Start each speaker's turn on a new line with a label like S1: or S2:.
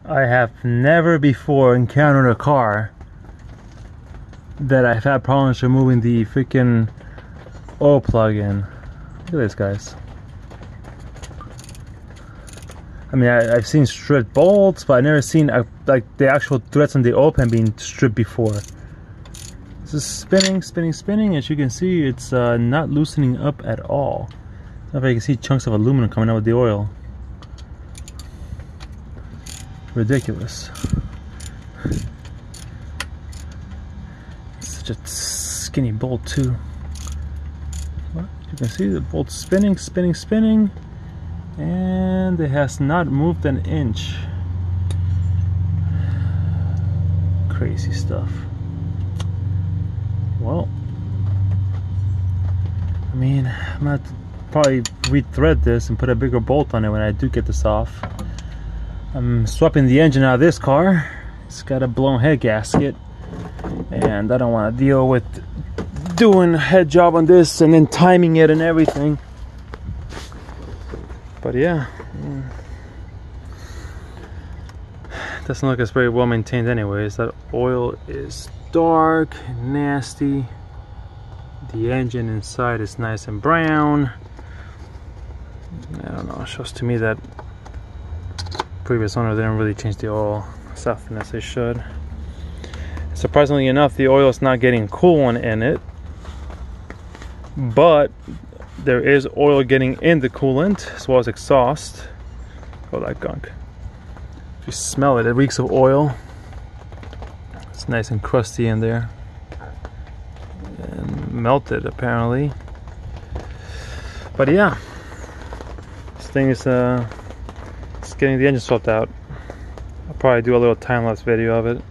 S1: I have never before encountered a car that I've had problems removing the freaking oil plug in. Look at this, guys. I mean, I've seen stripped bolts, but I've never seen like the actual threads on the oil pan being stripped before. This is spinning, spinning, spinning. As you can see, it's not loosening up at all. I don't know if you can see chunks of aluminum coming out with the oil. Ridiculous. Such a skinny bolt too. Well, you can see the bolt spinning, spinning, spinning, and it has not moved an inch. Crazy stuff. Well, I mean, I'm gonna have to probably rethread this and put a bigger bolt on it when I do get this off. I'm swapping the engine out of this car. It's got a blown head gasket, and I don't want to deal with doing a head job on this and then timing it and everything. But yeah, doesn't look as very well maintained anyways. That oil is dark, nasty. The engine inside is nice and brown. I don't know, it shows to me that previous owner didn't really change the oil as often as they should. Surprisingly enough, the oil is not getting coolant in it, but there is oil getting in the coolant as well as exhaust. All that gunk. If you smell it, it reeks of oil. It's nice and crusty in there and melted apparently. But yeah, this thing is getting the engine swapped out. I'll probably do a little time-lapse video of it.